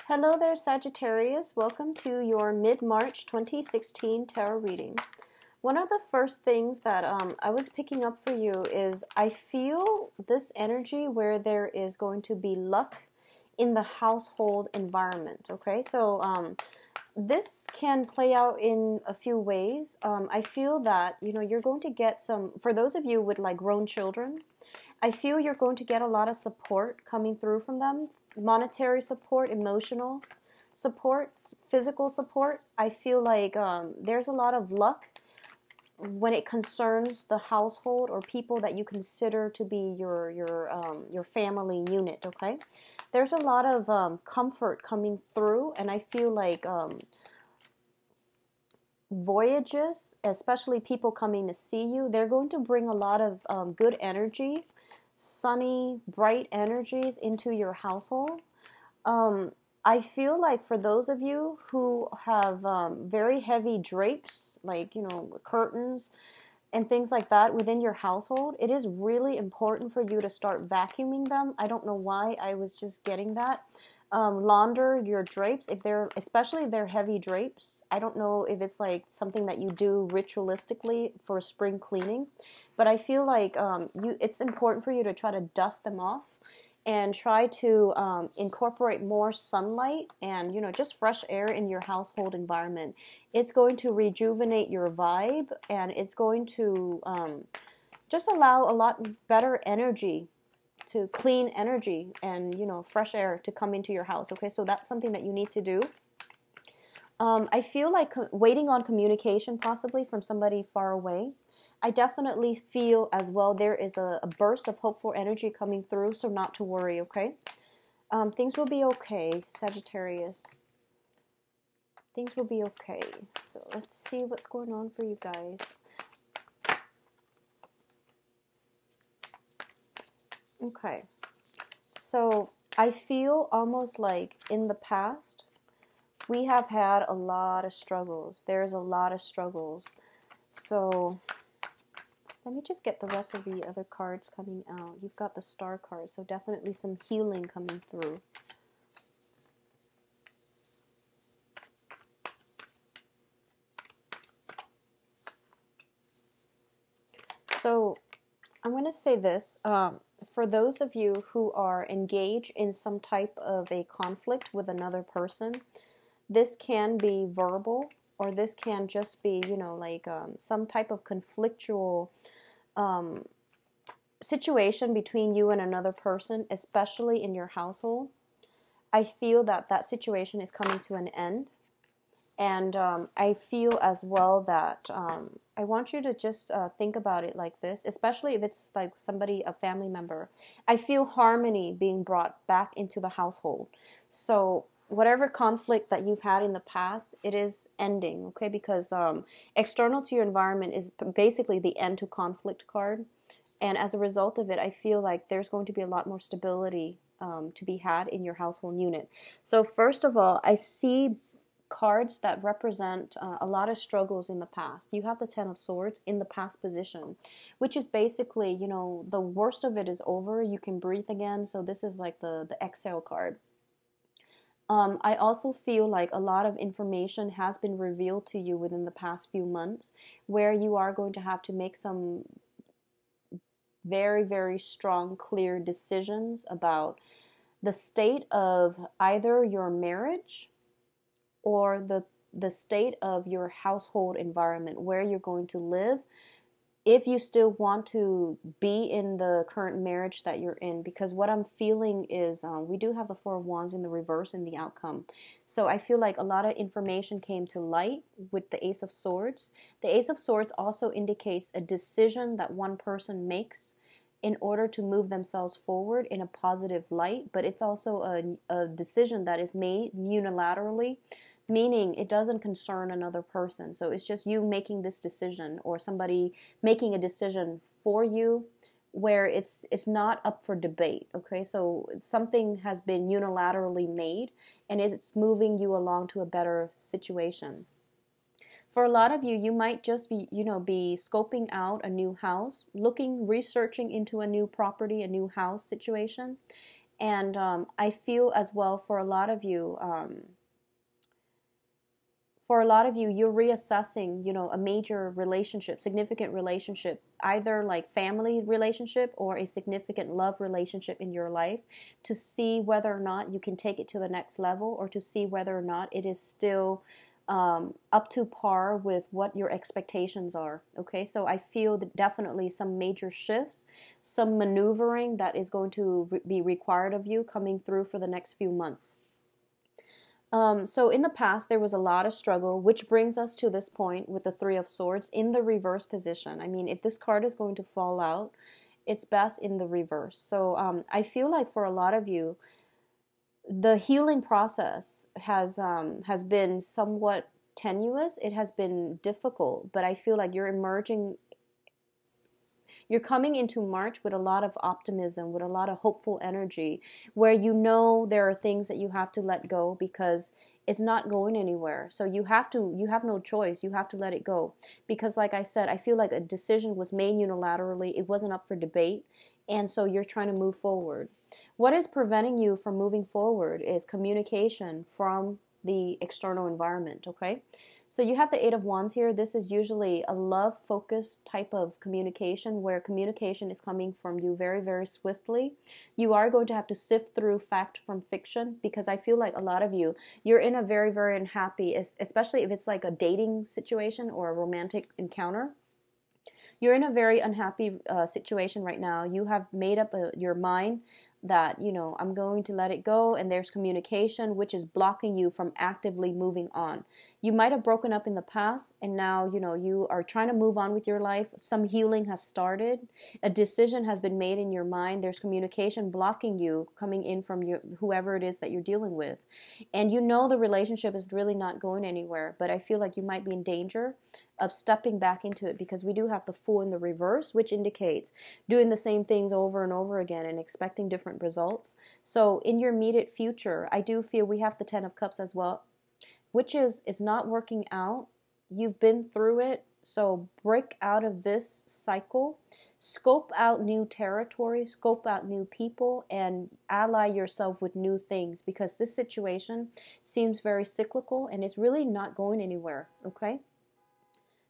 Hello there, Sagittarius. Welcome to your mid-March 2016 tarot reading. One of the first things that I was picking up for you is I feel this energy where there is going to be luck in the household environment, okay? So this can play out in a few ways. I feel that, you're going to get for those of you with like grown children, I feel you're going to get a lot of support coming through from them. Monetary support, emotional support, physical support. I feel like there's a lot of luck when it concerns the household or people that you consider to be your family unit. Okay, there's a lot of comfort coming through, and I feel like voyages, especially people coming to see you, they're going to bring a lot of good energy, sunny, bright energies into your household. I feel like for those of you who have very heavy drapes, like, curtains and things like that within your household, it is really important for you to start vacuuming them. I don't know why I was just getting that. Launder your drapes especially if they're heavy drapes. I don't know if it's like something that you do ritualistically for spring cleaning, but I feel like it's important for you to try to dust them off and try to incorporate more sunlight and just fresh air in your household environment. It's going to rejuvenate your vibe, and it's going to just allow a lot better energy, to clean energy and fresh air to come into your house. Okay, so that's something that you need to do. I feel like waiting on communication possibly from somebody far away. I definitely feel as well there is a burst of hopeful energy coming through, so not to worry, okay? Things will be okay, Sagittarius. Things will be okay. So let's see what's going on for you guys. Okay. So I feel almost like in the past, we have had a lot of struggles. There's a lot of struggles. So let me just get the rest of the other cards coming out. You've got the Star card, so definitely some healing coming through. So I'm going to say this. For those of you who are engaged in some type of a conflict with another person, this can be verbal, or this can just be, some type of conflictual situation between you and another person, especially in your household. I feel that that situation is coming to an end. And I feel as well that I want you to just think about it like this, especially if it's like somebody, a family member. I feel harmony being brought back into the household. So whatever conflict that you've had in the past, it is ending, okay? Because external to your environment is basically the end to conflict card. And as a result of it, I feel like there's going to be a lot more stability to be had in your household unit. So first of all, I see cards that represent a lot of struggles in the past. You have the Ten of Swords in the past position, which is basically, the worst of it is over. You can breathe again. So this is like the exhale card. I also feel like a lot of information has been revealed to you within the past few months, where you are going to have to make some very, very strong, clear decisions about the state of either your marriage or the state of your household environment, where you're going to live, if you still want to be in the current marriage that you're in. Because what I'm feeling is we do have the Four of Wands in the reverse in the outcome. So I feel like a lot of information came to light with the Ace of Swords. The Ace of Swords also indicates a decision that one person makes in order to move themselves forward in a positive light, but it's also a decision that is made unilaterally, meaning it doesn't concern another person. So it's just you making this decision, or somebody making a decision for you, where it's not up for debate, okay? So something has been unilaterally made, and it's moving you along to a better situation. For a lot of you, you might just be, be scoping out a new house, researching into a new property, a new house situation. And I feel as well for a lot of you, you're reassessing, a major relationship, significant relationship, either like family relationship or a significant love relationship in your life, to see whether or not you can take it to the next level, or to see whether or not it is still up to par with what your expectations are. Okay, so I feel that definitely some major shifts, some maneuvering that is going to be required of you coming through for the next few months. So in the past, there was a lot of struggle, which brings us to this point with the Three of Swords in the reverse position. I mean, if this card is going to fall out, it's best in the reverse. So I feel like for a lot of you, the healing process has been somewhat tenuous. It has been difficult, but I feel like you're coming into March with a lot of optimism, with a lot of hopeful energy, where there are things that you have to let go because it's not going anywhere. So you have no choice. You have to let it go. Because like I said, I feel like a decision was made unilaterally. It wasn't up for debate. And so you're trying to move forward. What is preventing you from moving forward is communication from the external environment, okay? So you have the Eight of Wands here. This is usually a love-focused type of communication, where communication is coming from you very, very swiftly. You are going to have to sift through fact from fiction, because I feel like a lot of you're in a very, very unhappy, especially if it's like a dating situation or a romantic encounter. You're in a very unhappy situation right now. You have made up your mind that, I'm going to let it go, and there's communication which is blocking you from actively moving on. You might have broken up in the past, and now, you are trying to move on with your life. Some healing has started. A decision has been made in your mind. There's communication blocking you coming in from whoever it is that you're dealing with. And the relationship is really not going anywhere, but I feel like you might be in danger of stepping back into it, because we do have the Fool in the reverse, which indicates doing the same things over and over again and expecting different results. So in your immediate future, I do feel we have the Ten of Cups as well, which is it's not working out. You've been through it, so break out of this cycle. Scope out new territory, scope out new people, and ally yourself with new things, because this situation seems very cyclical and it's really not going anywhere, okay?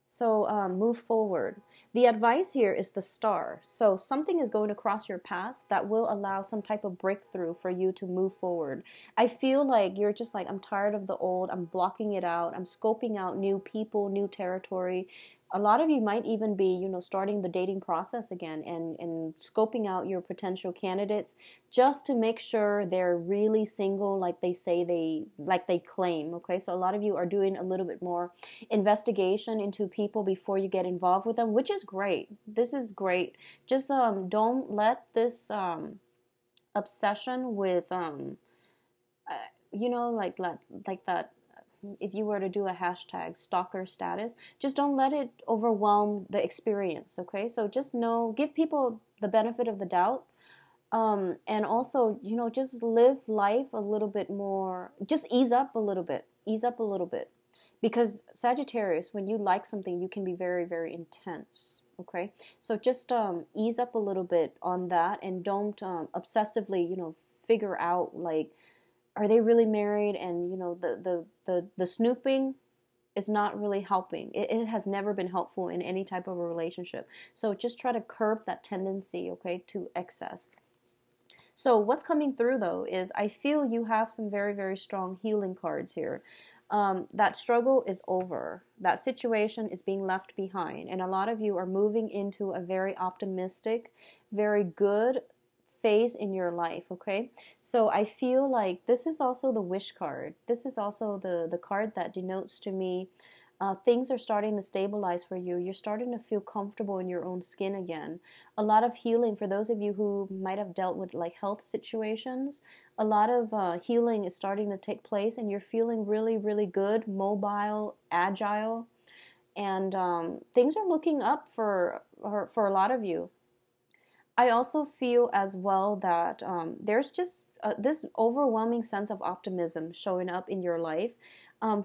So move forward. The advice here is the Star. So something is going to cross your path that will allow some type of breakthrough for you to move forward. I feel like you're just like, I'm tired of the old. I'm blocking it out. I'm scoping out new people, new territory. A lot of you might even be, starting the dating process again and scoping out your potential candidates just to make sure they're really single, like they claim. Okay, so a lot of you are doing a little bit more investigation into people before you get involved with them, which is great. This is great. Just don't let this obsession with like that. If you were to do a hashtag stalker status, just don't let it overwhelm the experience, okay? So just give people the benefit of the doubt. And also, just live life a little bit more, just ease up a little bit. Because Sagittarius, when you like something, you can be very, very intense, okay? So just ease up a little bit on that, and don't obsessively, figure out like, are they really married? And the snooping is not really helping. It has never been helpful in any type of a relationship. So just try to curb that tendency, okay, to excess. So what's coming through though is I feel you have some very, very strong healing cards here. That struggle is over. That situation is being left behind. And a lot of you are moving into a very optimistic, very good phase in your life, okay? So I feel like this is also the Wish card. This is also the card that denotes to me things are starting to stabilize for you. You're starting to feel comfortable in your own skin again. A lot of healing for those of you who might have dealt with like health situations. A lot of healing is starting to take place, and you're feeling really, really good, mobile, agile, and things are looking up for a lot of you. I also feel as well that there's just this overwhelming sense of optimism showing up in your life.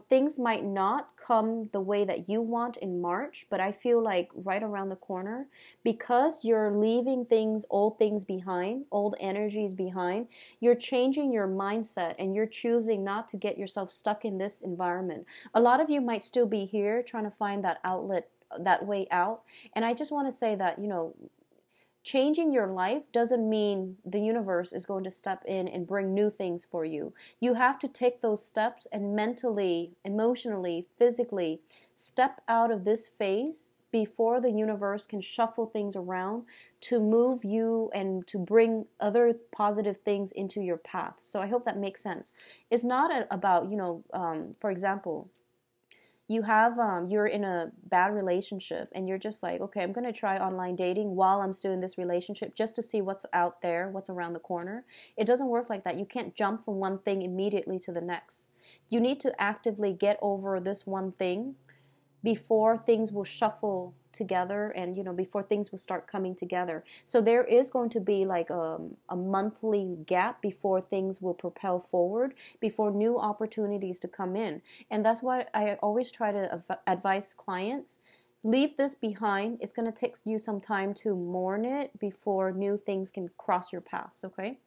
Things might not come the way that you want in March, but I feel like right around the corner, because you're leaving things, old things behind, old energies behind, you're changing your mindset and you're choosing not to get yourself stuck in this environment. A lot of you might still be here trying to find that outlet, that way out. And I just want to say that, changing your life doesn't mean the universe is going to step in and bring new things for you. You have to take those steps and mentally, emotionally, physically step out of this phase before the universe can shuffle things around to move you and to bring other positive things into your path. So I hope that makes sense. It's not about, for example, you're in a bad relationship and you're just like, okay, I'm going to try online dating while I'm still in this relationship just to see what's out there, what's around the corner. It doesn't work like that. You can't jump from one thing immediately to the next. You need to actively get over this one thing before things will shuffle together, and before things will start coming together. So there is going to be like a monthly gap before things will propel forward, before new opportunities to come in. And that's why I always try to advise clients, leave this behind. It's going to take you some time to mourn it before new things can cross your paths. Okay,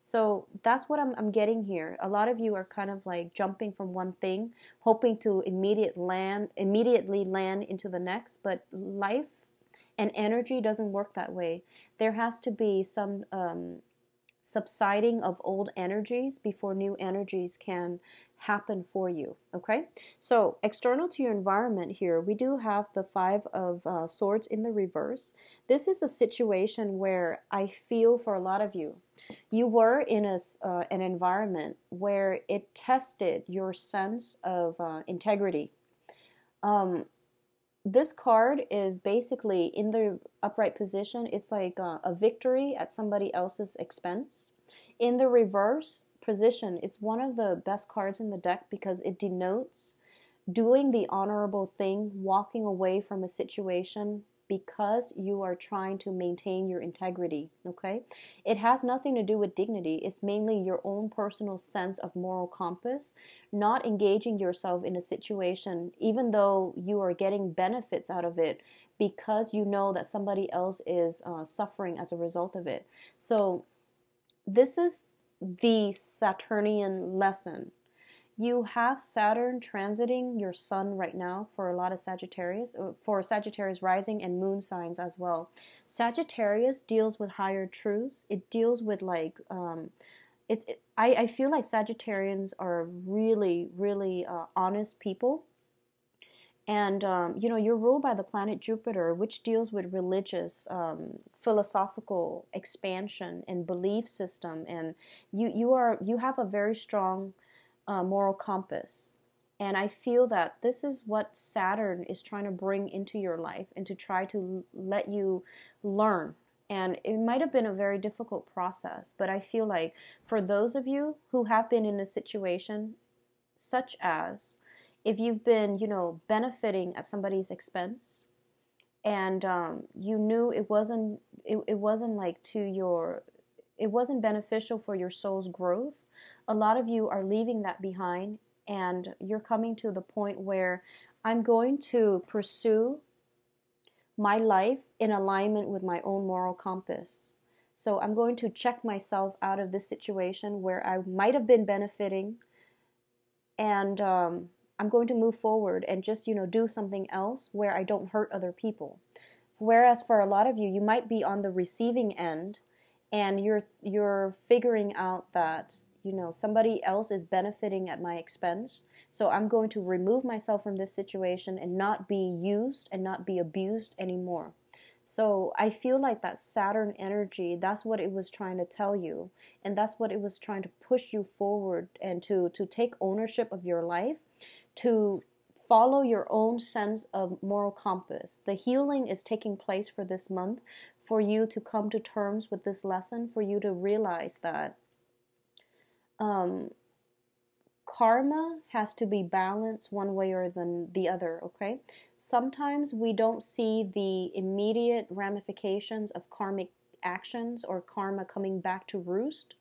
so that's what I'm getting here. A lot of you are kind of like jumping from one thing, hoping to immediately land into the next. But life and energy doesn't work that way. There has to be some subsiding of old energies before new energies can happen for you. Okay, so external to your environment here, we do have the Five of Swords in the reverse. This is a situation where I feel for a lot of you, you were in an environment where it tested your sense of integrity. This card is basically in the upright position. It's like a victory at somebody else's expense. In the reverse position, it's one of the best cards in the deck because it denotes doing the honorable thing, walking away from a situation because you are trying to maintain your integrity, okay? It has nothing to do with dignity. It's mainly your own personal sense of moral compass, not engaging yourself in a situation, even though you are getting benefits out of it, because you know that somebody else is suffering as a result of it. So this is the Saturnian lesson. You have Saturn transiting your sun right now for a lot of Sagittarius, for Sagittarius rising and moon signs as well. Sagittarius deals with higher truths. It deals with like, I feel like Sagittarians are really, really honest people. And, you're ruled by the planet Jupiter, which deals with religious, philosophical expansion and belief system. And you have a very strong moral compass. And I feel that this is what Saturn is trying to bring into your life and to try to let you learn. And it might have been a very difficult process, but I feel like for those of you who have been in a situation such as if you've been, benefiting at somebody's expense, and you knew it wasn't like it wasn't beneficial for your soul's growth. A lot of you are leaving that behind, and you're coming to the point where I'm going to pursue my life in alignment with my own moral compass. So I'm going to check myself out of this situation where I might have been benefiting, and I'm going to move forward and just, do something else where I don't hurt other people. Whereas for a lot of you, you might be on the receiving end, and you're figuring out that, somebody else is benefiting at my expense. So I'm going to remove myself from this situation and not be used and not be abused anymore. So I feel like that Saturn energy, that's what it was trying to tell you. And that's what it was trying to push you forward and to take ownership of your life, to follow your own sense of moral compass. The healing is taking place for this month for you to come to terms with this lesson, for you to realize that karma has to be balanced one way or the other, okay? Sometimes we don't see the immediate ramifications of karmic actions or karma coming back to roost.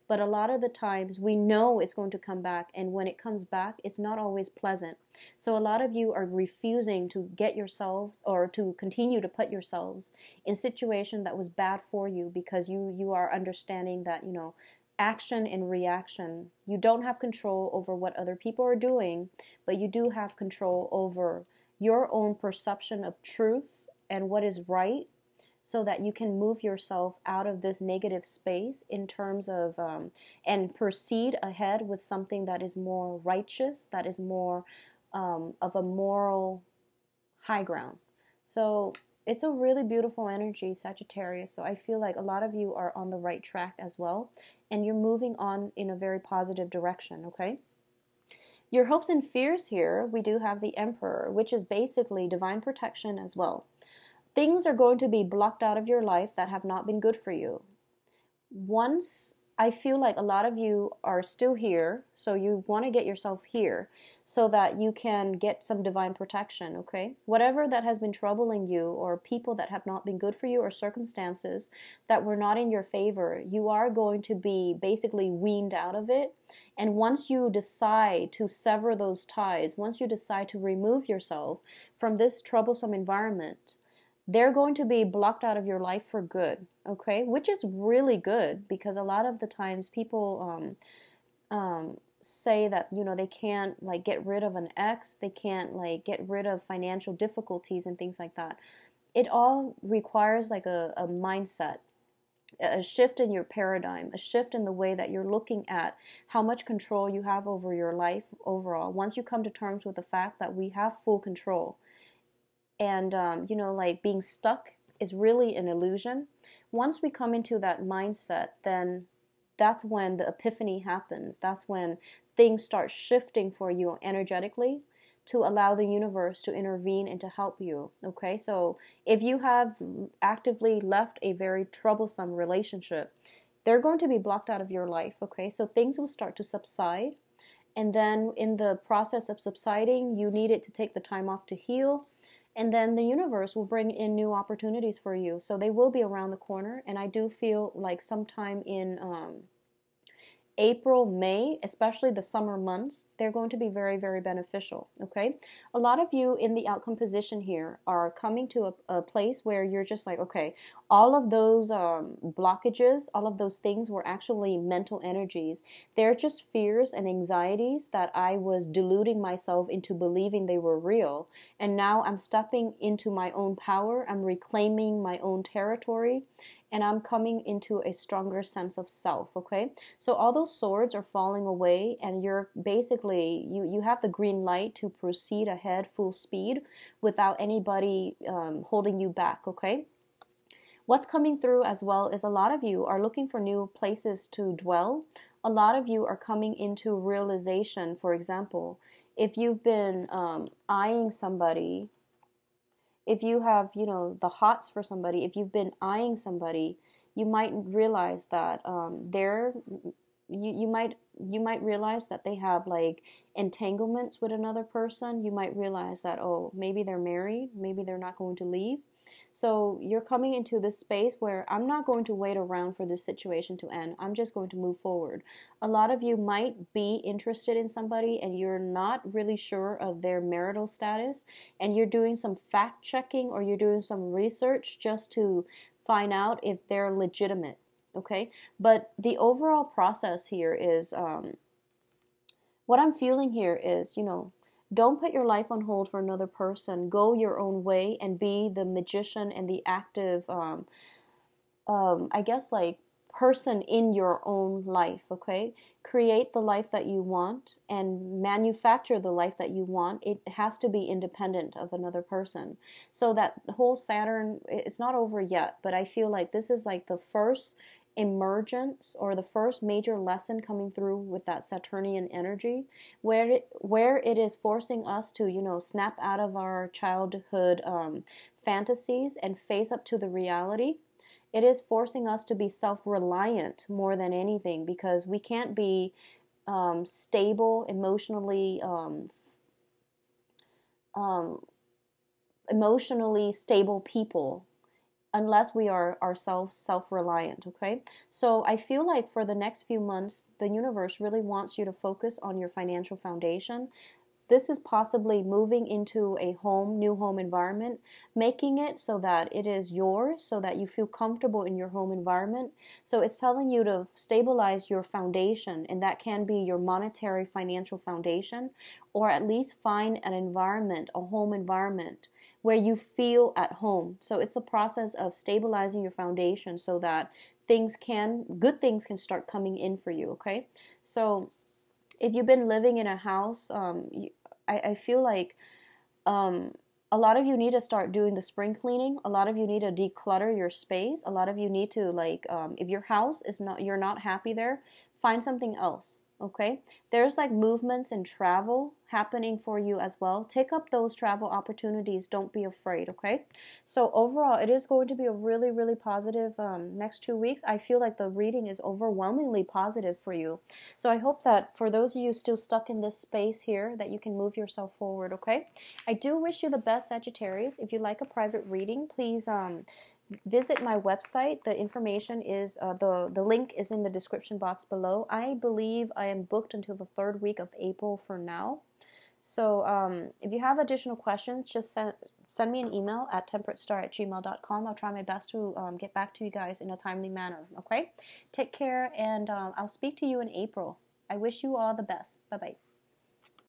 But a lot of the times we know it's going to come back, and when it comes back, it's not always pleasant. So a lot of you are refusing to get yourselves or to continue to put yourselves in situation that was bad for you, because you are understanding that, action and reaction, you don't have control over what other people are doing, but you do have control over your own perception of truth and what is right, so that you can move yourself out of this negative space in terms of and proceed ahead with something that is more righteous, that is more of a moral high ground. So it's a really beautiful energy, Sagittarius. So I feel like a lot of you are on the right track as well, and you're moving on in a very positive direction, okay? Your hopes and fears here, we do have the Emperor, which is basically divine protection as well. Things are going to be blocked out of your life that have not been good for you. Once, I feel like a lot of you are still here, so you want to get yourself here so that you can get some divine protection, okay? Whatever that has been troubling you, or people that have not been good for you, or circumstances that were not in your favor, you are going to be basically weaned out of it. And once you decide to sever those ties, once you decide to remove yourself from this troublesome environment, they're going to be blocked out of your life for good, okay? Which is really good, because a lot of the times people say that, they can't like get rid of an ex, they can't like get rid of financial difficulties and things like that. It all requires like a mindset, a shift in your paradigm, a shift in the way that you're looking at how much control you have over your life overall. Once you come to terms with the fact that we have full control, and like being stuck is really an illusion. Once we come into that mindset, then that's when the epiphany happens. That's when things start shifting for you energetically, to allow the universe to intervene and to help you, okay? So if you have actively left a very troublesome relationship, they're going to be blocked out of your life, okay? So things will start to subside, and then in the process of subsiding, you need it to take the time off to heal. And then the universe will bring in new opportunities for you. So they will be around the corner. And I do feel like sometime in April, May, especially the summer months, they're going to be very, very beneficial, okay? A lot of you in the outcome position here are coming to a place where you're just like, okay, all of those blockages, all of those things were actually mental energies. They're just fears and anxieties that I was deluding myself into believing they were real. And now I'm stepping into my own power. I'm reclaiming my own territory. And I'm coming into a stronger sense of self, okay? So all those swords are falling away, and you're basically, you have the green light to proceed ahead full speed without anybody holding you back, okay? What's coming through as well is a lot of you are looking for new places to dwell. A lot of you are coming into realization. For example, if you've been eyeing somebody, if you have, the hots for somebody, if you've been eyeing somebody, you might realize that you might realize that they have like entanglements with another person. You might realize that, oh, maybe they're married, maybe they're not going to leave. So you're coming into this space where I'm not going to wait around for this situation to end. I'm just going to move forward. A lot of you might be interested in somebody and you're not really sure of their marital status, and you're doing some fact checking or you're doing some research just to find out if they're legitimate, okay? But the overall process here is, what I'm feeling here is, don't put your life on hold for another person. Go your own way and be the magician and the active, I guess, like person in your own life, okay? Create the life that you want and manufacture the life that you want. It has to be independent of another person. So that whole Saturn, it's not over yet, but I feel like this is like the first emergence or the first major lesson coming through with that Saturnian energy, where it is forcing us to snap out of our childhood fantasies and face up to the reality. It is forcing us to be self-reliant more than anything, because we can't be stable emotionally stable people unless we are ourselves self-reliant, okay? So I feel like for the next few months, the universe really wants you to focus on your financial foundation. This is possibly moving into a new home environment, making it so that it is yours, so that you feel comfortable in your home environment. So it's telling you to stabilize your foundation, and that can be your monetary financial foundation, or at least find an environment, a home environment, where you feel at home. So it's a process of stabilizing your foundation so that good things can start coming in for you, okay? So if you've been living in a house, I feel like a lot of you need to start doing the spring cleaning. A lot of you need to declutter your space. A lot of you need to if your house is not, you're not happy there, find something else. Okay, there's like movements and travel happening for you as well. Take up those travel opportunities. Don't be afraid. Okay, so overall, it is going to be a really, really positive next 2 weeks. I feel like the reading is overwhelmingly positive for you. So I hope that for those of you still stuck in this space here, that you can move yourself forward. Okay, I do wish you the best, Sagittarius. If you'd like a private reading, please visit my website. The information is the link is in the description box below. I believe I am booked until the 3rd week of April for now. So if you have additional questions, just send me an email at temperatestar@gmail.com. I'll try my best to get back to you guys in a timely manner. Okay, take care, and I'll speak to you in April. I wish you all the best. Bye bye.